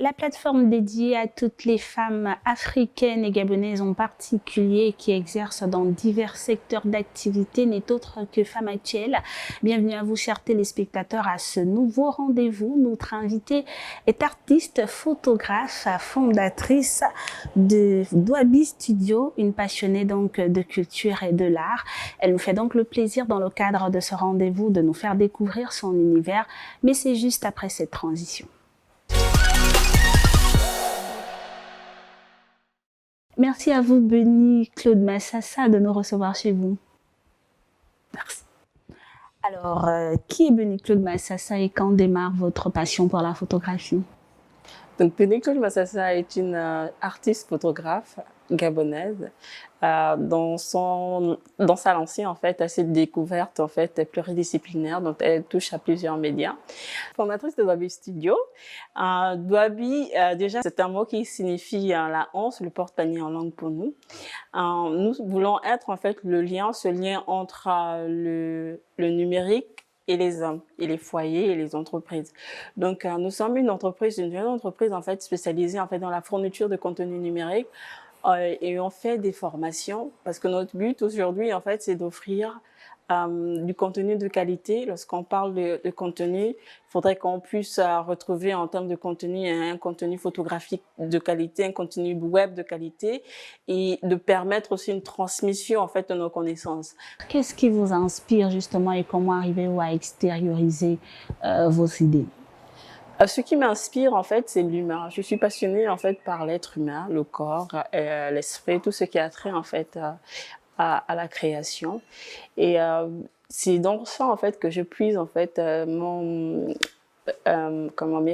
La plateforme dédiée à toutes les femmes africaines et gabonaises en particulier qui exercent dans divers secteurs d'activité n'est autre que Femmes Actuelles. Bienvenue à vous, chers téléspectateurs, à ce nouveau rendez-vous. Notre invitée est artiste, photographe, fondatrice de Douabi Studio, une passionnée donc de culture et de l'art. Elle nous fait donc le plaisir, dans le cadre de ce rendez-vous, de nous faire découvrir son univers, mais c'est juste après cette transition. Merci à vous, Benny Claude Massassa, de nous recevoir chez vous. Merci. Alors, qui est Benny Claude Massassa et quand démarre votre passion pour la photographie? Donc, Benny Claude Massassa est une artiste photographe gabonaise. Dans sa lancée, en fait, à cette découverte, en fait, pluridisciplinaire, dont elle touche à plusieurs médias. Fondatrice de Douabi Studio. Douabi, déjà, c'est un mot qui signifie la hanse, le porte-panier en langue pour nous. Nous voulons être, en fait, ce lien entre le numérique et les hommes, et les foyers, et les entreprises. Donc, nous sommes une jeune entreprise, en fait, spécialisée, en fait, dans la fourniture de contenu numérique, et on fait des formations, parce que notre but aujourd'hui, en fait, c'est d'offrir du contenu de qualité. Lorsqu'on parle de contenu, il faudrait qu'on puisse retrouver en termes de contenu un contenu photographique de qualité, un contenu web de qualité, et de permettre aussi une transmission, en fait, de nos connaissances. Qu'est-ce qui vous inspire justement et comment arrivez-vous à extérioriser vos idées? Ce qui m'inspire, en fait, c'est l'humain. Je suis passionnée, en fait, par l'être humain, le corps, l'esprit, tout ce qui a trait, en fait, à la création. Et c'est dans ça, en fait, que je puise, en fait, mes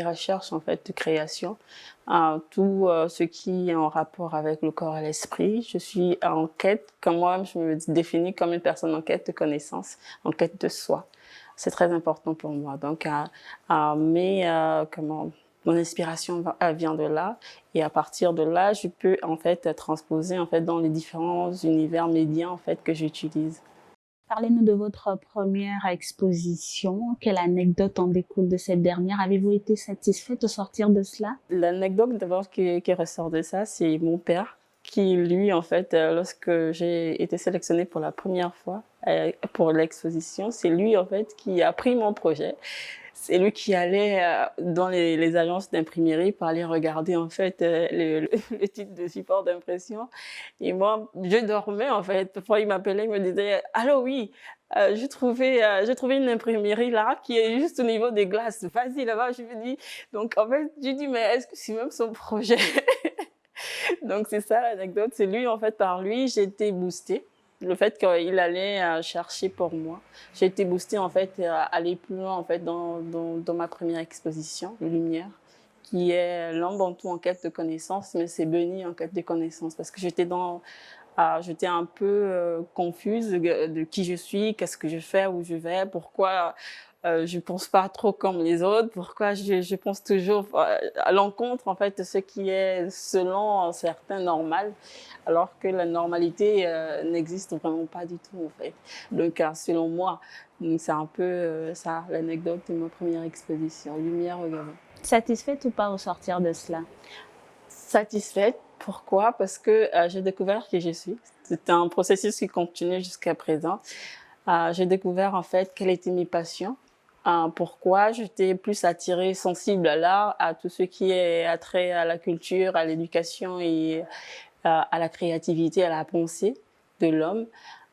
recherches, en fait, de création. Tout ce qui est en rapport avec le corps et l'esprit. Je suis en quête, comme moi-même, je me définis comme une personne en quête de connaissances, en quête de soi. C'est très important pour moi. Donc, mon inspiration vient de là, et à partir de là, je peux en fait transposer en fait dans les différents univers médias en fait que j'utilise. Parlez-nous de votre première exposition. Quelle anecdote en découle de cette dernière? Avez-vous été satisfaite au sortir de cela? L'anecdote d'abord qui ressort de ça, c'est mon père qui, lui, en fait, lorsque j'ai été sélectionnée pour la première fois pour l'exposition, c'est lui, en fait, qui a pris mon projet. C'est lui qui allait dans les agences d'imprimerie pour aller regarder, en fait, le type de support d'impression. Et moi, je dormais, en fait. Parfois, il m'appelait, il me disait « Allô, oui, j'ai trouvé une imprimerie là qui est juste au niveau des glaces. Vas-y là-bas. » Je me dis, donc en fait, je dis « Mais est-ce que c'est même son projet ?» Donc, c'est ça l'anecdote. C'est lui, en fait, par lui, j'ai été boostée. Le fait qu'il allait chercher pour moi. J'ai été boostée, en fait, à aller plus loin, en fait, dans ma première exposition, Lumière, qui est l'homme en tout en quête de connaissances, mais c'est Benny en quête de connaissances. Parce que j'étais un peu confuse de qui je suis, qu'est-ce que je fais, où je vais, pourquoi je pense pas trop comme les autres, pourquoi je pense toujours à l'encontre en fait de ce qui est selon certains normal, alors que la normalité n'existe vraiment pas du tout en fait. Donc selon moi, c'est un peu ça l'anecdote de ma première exposition, Lumière au Gabon. Satisfaite ou pas au sortir de cela? Satisfaite. Pourquoi? Parce que j'ai découvert qui je suis. C'est un processus qui continue jusqu'à présent. J'ai découvert en fait quelles étaient mes passions. Pourquoi j'étais plus attirée, sensible à l'art, à tout ce qui est attrait à la culture, à l'éducation et à la créativité, à la pensée de l'homme.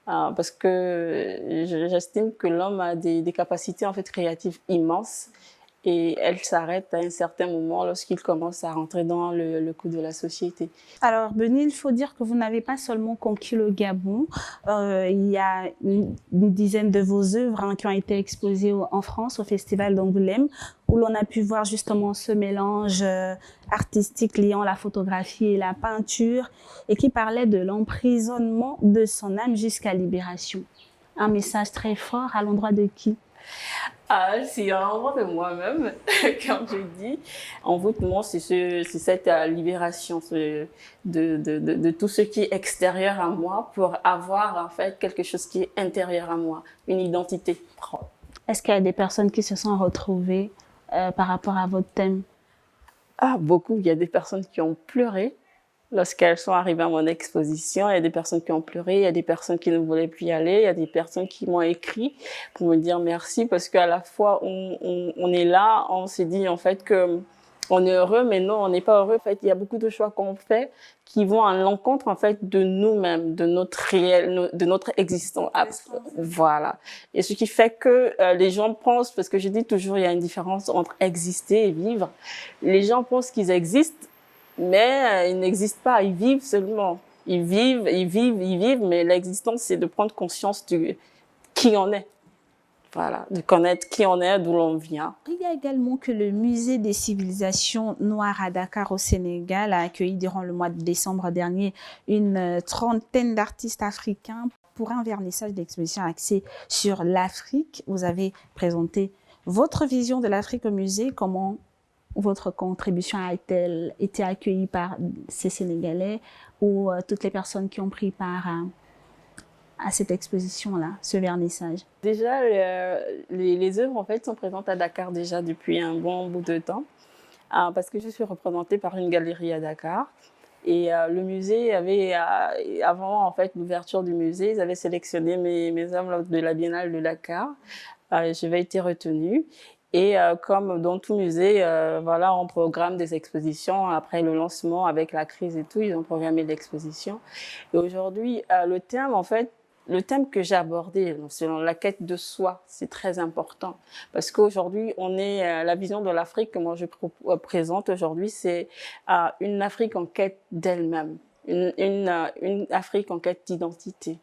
Parce que j'estime que l'homme a des capacités en fait créatives immenses. Et elle s'arrête à un certain moment lorsqu'il commence à rentrer dans le coût de la société. Alors, Benny, il faut dire que vous n'avez pas seulement conquis le Gabon. Il y a une dizaine de vos œuvres qui ont été exposées en France, au Festival d'Angoulême, où l'on a pu voir justement ce mélange artistique liant la photographie et la peinture, et qui parlait de l'emprisonnement de son âme jusqu'à libération. Un message très fort à l'endroit de qui? C'est à l'endroit de moi-même, comme je dis. Envoûtement, c'est cette libération de tout ce qui est extérieur à moi pour avoir en fait quelque chose qui est intérieur à moi, une identité propre. Est-ce qu'il y a des personnes qui se sont retrouvées par rapport à votre thème? Ah, beaucoup. Il y a des personnes qui ont pleuré lorsqu'elles sont arrivées à mon exposition. Il y a des personnes qui ont pleuré, il y a des personnes qui ne voulaient plus y aller, il y a des personnes qui m'ont écrit pour me dire merci parce qu'à la fois on est là, on s'est dit en fait que on est heureux, mais non, on n'est pas heureux. En fait, il y a beaucoup de choix qu'on fait qui vont à l'encontre en fait de nous-mêmes, de notre réel, de notre existence. Voilà. Et ce qui fait que les gens pensent, parce que je dis toujours, il y a une différence entre exister et vivre. Les gens pensent qu'ils existent, mais ils n'existent pas. Ils vivent seulement. Ils vivent, ils vivent, ils vivent. Mais l'existence, c'est de prendre conscience de qui on est. Voilà, de connaître qui on est, d'où l'on vient. Il y a également que le Musée des civilisations noires à Dakar au Sénégal a accueilli durant le mois de décembre dernier une trentaine d'artistes africains pour un vernissage d'exposition axé sur l'Afrique. Vous avez présenté votre vision de l'Afrique au musée, comment votre contribution a-t-elle été accueillie par ces Sénégalais ou toutes les personnes qui ont pris part à cette exposition-là, ce vernissage? Déjà, les œuvres en fait sont présentes à Dakar déjà depuis un bon bout de temps, parce que je suis représentée par une galerie à Dakar. Et le musée avait, avant en fait l'ouverture du musée, ils avaient sélectionné mes œuvres lors de la Biennale de Dakar. J'avais été retenue. Et comme dans tout musée, voilà, on programme des expositions. Après le lancement, avec la crise et tout, ils ont programmé l'exposition. Et aujourd'hui, le thème que j'ai abordé, selon la quête de soi, c'est très important. Parce qu'aujourd'hui, la vision de l'Afrique que moi je présente aujourd'hui, c'est une Afrique en quête d'elle-même. Une Afrique en quête d'identité,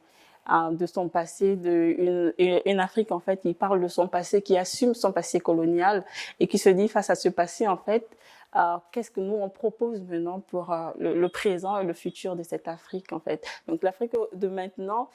de son passé, une Afrique en fait qui parle de son passé, qui assume son passé colonial et qui se dit face à ce passé en fait, qu'est-ce que nous on propose maintenant pour le présent et le futur de cette Afrique en fait. Donc l'Afrique de maintenant,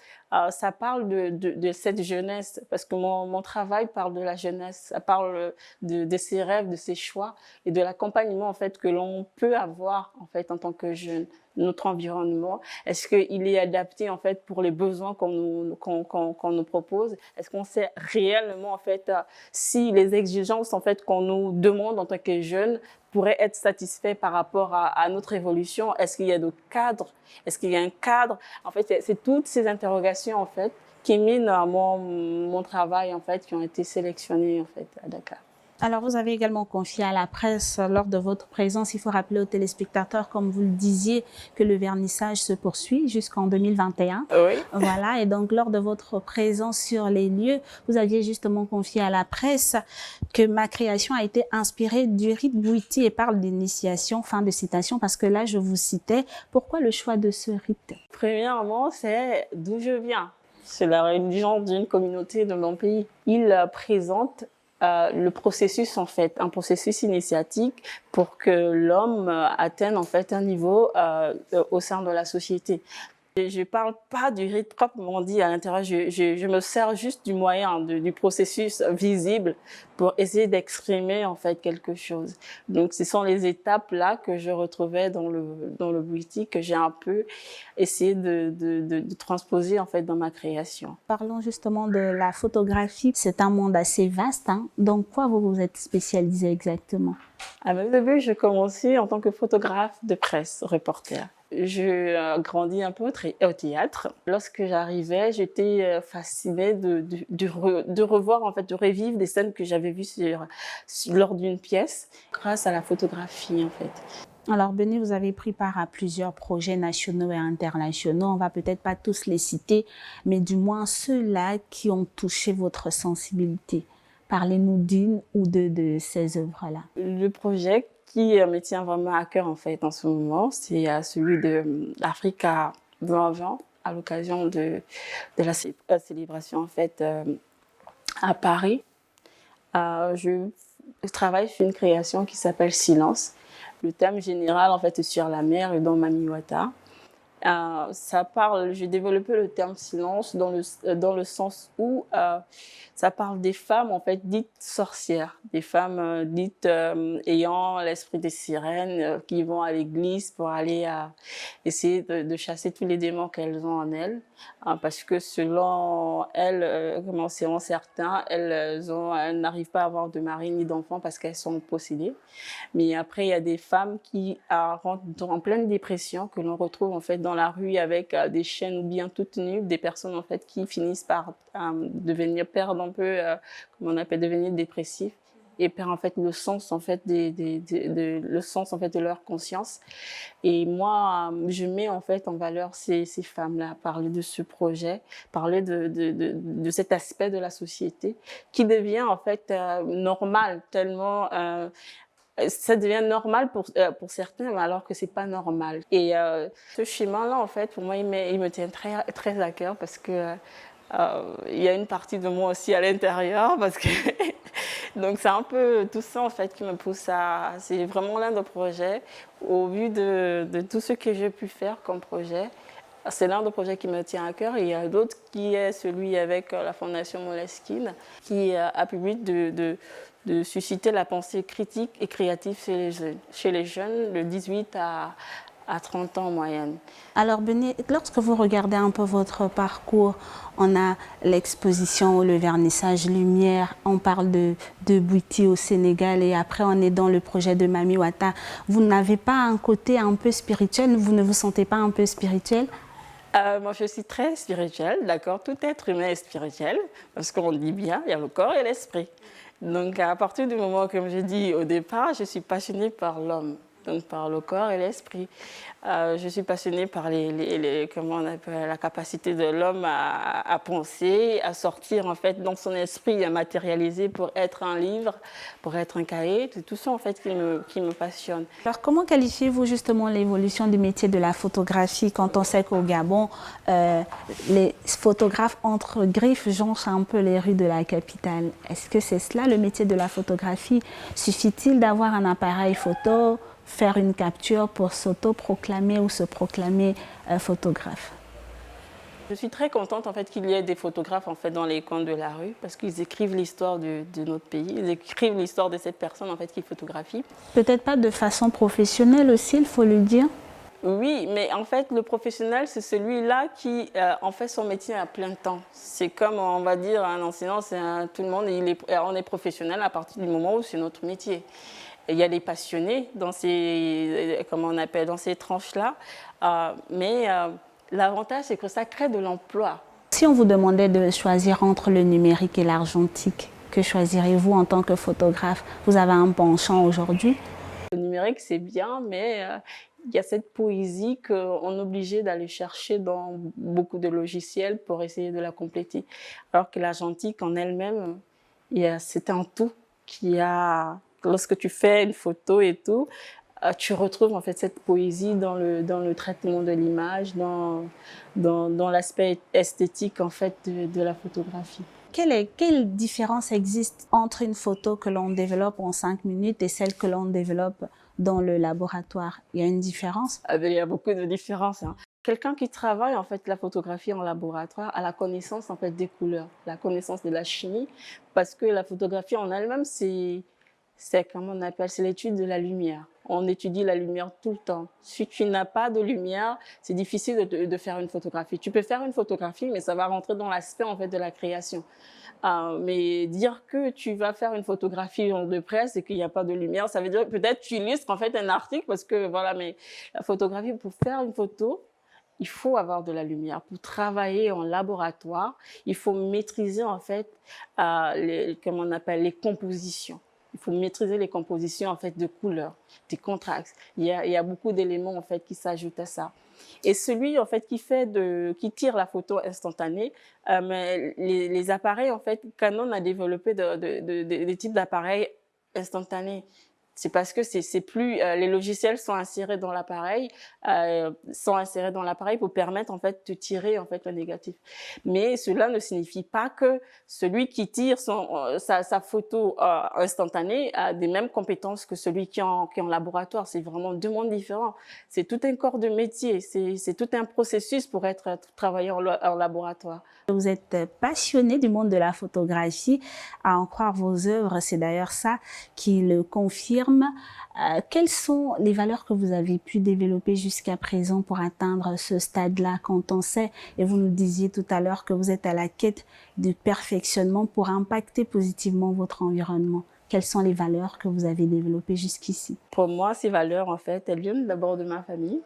ça parle de cette jeunesse parce que mon travail parle de la jeunesse, ça parle de ses rêves, de ses choix et de l'accompagnement en fait que l'on peut avoir en fait en tant que jeune. Notre environnement, est-ce qu'il est adapté en fait pour les besoins qu'on nous propose? Est-ce qu'on sait réellement en fait si les exigences en fait qu'on nous demande en tant que jeunes pourraient être satisfaits par rapport à notre évolution? Est-ce qu'il y a d'autres cadres? Est-ce qu'il y a un cadre? En fait, c'est toutes ces interrogations en fait qui minent mon travail en fait, qui ont été sélectionnées en fait à Dakar. Alors, vous avez également confié à la presse lors de votre présence, il faut rappeler aux téléspectateurs, comme vous le disiez, que le vernissage se poursuit jusqu'en 2021. Oui. Voilà, et donc lors de votre présence sur les lieux, vous aviez justement confié à la presse que ma création a été inspirée du rite Bouiti et parle d'initiation, fin de citation, parce que là, je vous citais. Pourquoi le choix de ce rite? Premièrement, c'est d'où je viens. C'est la religion d'une communauté de mon pays. Il présente le processus en fait, un processus initiatique pour que l'homme atteigne en fait un niveau au sein de la société. Je parle pas du rite proprement dit à l'intérieur, je me sers juste du moyen, du processus visible pour essayer d'exprimer en fait quelque chose. Donc ce sont les étapes là que je retrouvais dans le Bouiti que j'ai un peu essayé de transposer en fait dans ma création. Parlons justement de la photographie, c'est un monde assez vaste, hein. Donc quoi vous vous êtes spécialisé exactement? À mon début, je commençais en tant que photographe de presse, reporter. Je grandis un peu au théâtre. Lorsque j'arrivais, j'étais fascinée de revoir, en fait, de revivre des scènes que j'avais vues lors d'une pièce, grâce à la photographie, en fait. Alors, Béni, vous avez pris part à plusieurs projets nationaux et internationaux. On va peut-être pas tous les citer, mais du moins ceux-là qui ont touché votre sensibilité. Parlez-nous d'une ou deux de ces œuvres-là. Le projet qui me tient vraiment à cœur en fait en ce moment, c'est celui de l'Africa 2020 à l'occasion de la célébration en fait à Paris. Je travaille sur une création qui s'appelle Silence. Le thème général en fait est sur la mer et dans Mamiwata. Ça parle, j'ai développé le terme silence dans le sens où ça parle des femmes en fait dites sorcières, des femmes dites ayant l'esprit des sirènes, qui vont à l'église pour aller essayer de chasser tous les démons qu'elles ont en elles, parce que selon elles, selon certains, elles n'arrivent pas à avoir de mari ni d'enfants parce qu'elles sont possédées. Mais après, il y a des femmes qui rentrent en pleine dépression, que l'on retrouve en fait dans la rue avec des chaînes ou bien toutes nues, des personnes en fait qui finissent par perdre un peu, comment on appelle, devenir dépressifs et perdre en fait le sens en fait le sens en fait de leur conscience. Et moi, je mets en fait en valeur ces femmes-là, parler de ce projet, parler de cet aspect de la société qui devient en fait normal tellement. Ça devient normal pour certains, alors que c'est pas normal. Et ce schéma-là, en fait, pour moi, il me tient très, très à cœur parce que il y a une partie de moi aussi à l'intérieur, parce que donc c'est un peu tout ça en fait qui me pousse à. C'est vraiment l'un des projets, au vu de tout ce que j'ai pu faire comme projet. C'est l'un des projets qui me tient à cœur. Et il y a d'autres qui est celui avec la Fondation Moleskine, qui a pour but de susciter la pensée critique et créative chez les jeunes de 18 à 30 ans en moyenne. Alors, Béné, lorsque vous regardez un peu votre parcours, on a l'exposition, le vernissage Lumière, on parle de Bouti au Sénégal et après on est dans le projet de Mami Wata. Vous n'avez pas un côté un peu spirituel, vous ne vous sentez pas un peu spirituel? Moi, je suis très spirituelle, d'accord. Tout être humain est spirituel, parce qu'on dit bien, il y a le corps et l'esprit. Donc, à partir du moment, comme j'ai dit au départ, je suis passionnée par l'homme, donc par le corps et l'esprit. Je suis passionnée par comment on appelle, la capacité de l'homme à penser, à sortir en fait dans son esprit, à matérialiser pour être un livre, pour être un cahier. C'est tout ça en fait qui me passionne. Alors, comment qualifiez-vous justement l'évolution du métier de la photographie quand on sait qu'au Gabon, les photographes entre griffes jonchent un peu les rues de la capitale? Est-ce que c'est cela le métier de la photographie? Suffit-il d'avoir un appareil photo, faire une capture pour s'auto-proclamer ou se proclamer photographe? Je suis très contente en fait qu'il y ait des photographes en fait dans les coins de la rue, parce qu'ils écrivent l'histoire de notre pays, ils écrivent l'histoire de cette personne en fait qui photographie. Peut-être pas de façon professionnelle aussi, il faut le dire. Oui, mais en fait, le professionnel, c'est celui-là qui en fait son métier à plein temps. C'est comme, on va dire, un enseignant, tout le monde, on est professionnel à partir du moment où c'est notre métier. Il y a des passionnés dans comment on appelle, dans ces tranches-là, mais l'avantage, c'est que ça crée de l'emploi. Si on vous demandait de choisir entre le numérique et l'argentique, que choisirez-vous en tant que photographe? Vous avez un penchant aujourd'hui? Le numérique, c'est bien, mais il y a cette poésie qu'on est obligé d'aller chercher dans beaucoup de logiciels pour essayer de la compléter. Alors que l'argentique en elle-même, c'est un tout qui a... Lorsque tu fais une photo et tout, tu retrouves en fait cette poésie dans le traitement de l'image, dans l'aspect esthétique en fait de la photographie. Quelle différence existe entre une photo que l'on développe en 5 minutes et celle que l'on développe dans le laboratoire? Il y a une différence? Il y a beaucoup de différences, hein. Quelqu'un qui travaille en fait la photographie en laboratoire a la connaissance en fait des couleurs, la connaissance de la chimie, parce que la photographie en elle-même c'est comment on appelle, c'est l'étude de la lumière. On étudie la lumière tout le temps. Si tu n'as pas de lumière, c'est difficile de faire une photographie. Tu peux faire une photographie, mais ça va rentrer dans l'aspect en fait de la création. Mais dire que tu vas faire une photographie de presse et qu'il n'y a pas de lumière, ça veut dire peut-être tu illustres en fait un article, parce que voilà, mais la photographie, pour faire une photo, il faut avoir de la lumière. Pour travailler en laboratoire, il faut maîtriser en fait comment on appelle, les compositions. Il faut maîtriser les compositions en fait de couleurs, des contrastes. Il y a beaucoup d'éléments en fait qui s'ajoutent à ça. Et celui en fait qui tire la photo instantanée, mais les appareils en fait, Canon a développé des types d'appareils instantanés. C'est parce que c'est plus les logiciels sont insérés dans l'appareil pour permettre en fait de tirer en fait le négatif. Mais cela ne signifie pas que celui qui tire sa photo instantanée a des mêmes compétences que celui qui est en laboratoire. C'est vraiment deux mondes différents. C'est tout un corps de métier, c'est tout un processus pour être travailleur en laboratoire. Vous êtes passionné du monde de la photographie, à en croire vos œuvres, c'est d'ailleurs ça qui le confirme. Quelles sont les valeurs que vous avez pu développer jusqu'à présent pour atteindre ce stade-là quand on sait, et vous nous disiez tout à l'heure que vous êtes à la quête du perfectionnement pour impacter positivement votre environnement? Quelles sont les valeurs que vous avez développées jusqu'ici? Pour moi, ces valeurs, en fait, elles viennent d'abord de ma famille.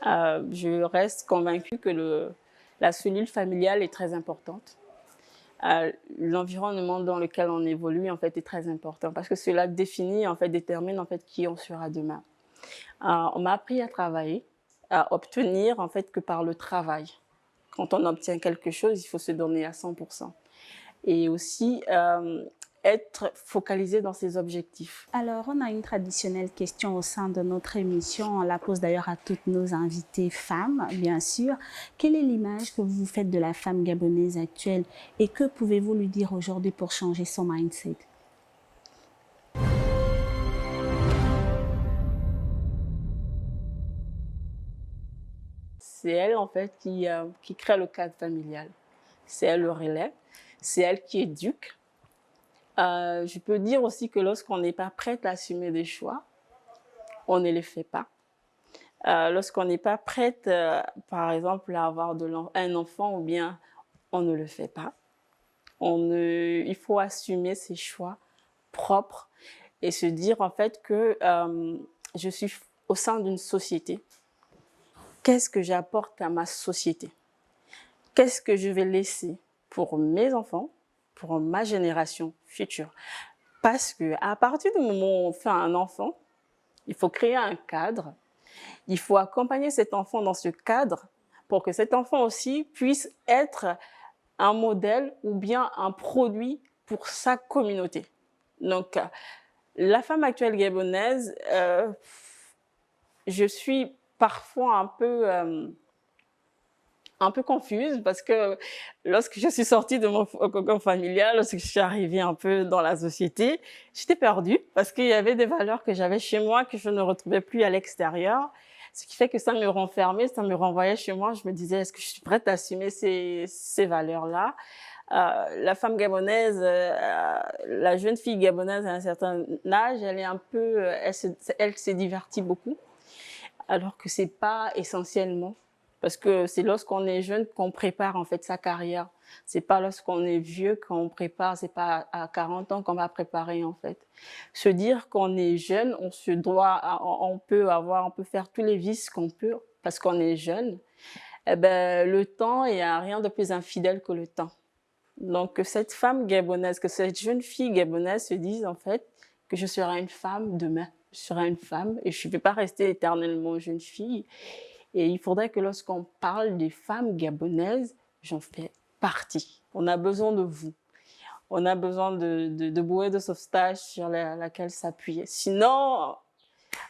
Je reste convaincue que la cellule familiale est très importante. L'environnement dans lequel on évolue en fait est très important parce que cela détermine en fait qui on sera demain. On m'a appris à travailler, à obtenir en fait que par le travail. Quand on obtient quelque chose, il faut se donner à 100%. Et aussi être focalisé dans ses objectifs. Alors, on a une traditionnelle question au sein de notre émission. On la pose d'ailleurs à toutes nos invitées femmes, bien sûr. Quelle est l'image que vous faites de la femme gabonaise actuelle et que pouvez-vous lui dire aujourd'hui pour changer son mindset? C'est elle, en fait, qui crée le cadre familial. C'est elle le relais. C'est elle qui éduque. Je peux dire aussi que lorsqu'on n'est pas prête à assumer des choix, on ne les fait pas. Lorsqu'on n'est pas prête, par exemple, à avoir un enfant ou bien on ne le fait pas. Il faut assumer ses choix propres et se dire en fait que je suis au sein d'une société. Qu'est-ce que j'apporte à ma société? Qu'est-ce que je vais laisser pour mes enfants, pour ma génération future? Parce que à partir du moment où on fait un enfant, il faut créer un cadre. Il faut accompagner cet enfant dans ce cadre pour que cet enfant aussi puisse être un modèle ou bien un produit pour sa communauté. Donc, la femme actuelle gabonaise, je suis parfois un peu confuse parce que lorsque je suis sortie de mon cocon familial, lorsque je suis arrivée un peu dans la société, j'étais perdue parce qu'il y avait des valeurs que j'avais chez moi que je ne retrouvais plus à l'extérieur. Ce qui fait que ça me renfermait, ça me renvoyait chez moi. Je me disais, est-ce que je suis prête à assumer ces valeurs-là? La femme gabonaise, la jeune fille gabonaise à un certain âge, elle est un peu, elle se divertit beaucoup, alors que c'est pas essentiellement. Parce que c'est lorsqu'on est jeune qu'on prépare en fait sa carrière. C'est pas lorsqu'on est vieux qu'on prépare, c'est pas à 40 ans qu'on va préparer en fait. Se dire qu'on est jeune, on peut faire tous les vices qu'on peut parce qu'on est jeune. Eh ben, le temps, il n'y a rien de plus infidèle que le temps. Donc que cette femme gabonaise, que cette jeune fille gabonaise se dise en fait que je serai une femme demain. Je serai une femme et je ne vais pas rester éternellement jeune fille. Et il faudrait que lorsqu'on parle des femmes gabonaises, j'en fais partie. On a besoin de vous. On a besoin de bouées de sauvetage sur laquelle s'appuyer. Sinon,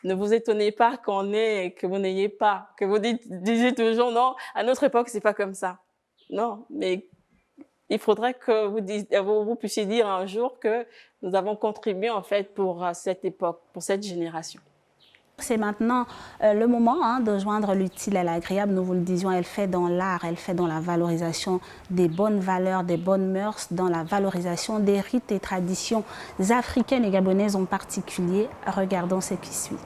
ne vous étonnez pas que vous n'ayez pas, que vous disiez toujours non, à notre époque, c'est pas comme ça. Non, mais il faudrait que vous puissiez dire un jour que nous avons contribué en fait pour cette époque, pour cette génération. C'est maintenant le moment de joindre l'utile à l'agréable. Nous vous le disions, elle fait dans l'art, elle fait dans la valorisation des bonnes valeurs, des bonnes mœurs, dans la valorisation des rites et traditions africaines et gabonaises en particulier. Regardons ce qui suit.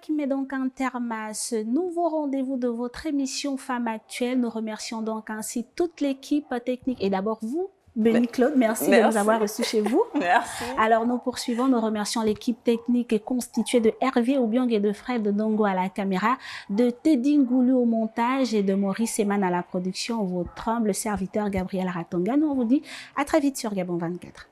qui met donc un terme à ce nouveau rendez-vous de votre émission Femmes Actuelles. Nous remercions donc ainsi toute l'équipe technique et d'abord vous, Béni Claude, merci de nous avoir reçus chez vous. Merci. Alors, nous poursuivons. Nous remercions l'équipe technique constituée de Hervé Oubiang et de Fred Dongo à la caméra, de Teddy Ngoulou au montage et de Maurice Eman à la production. Votre humble serviteur Gabriel Ratonga. Nous, on vous dit à très vite sur Gabon 24.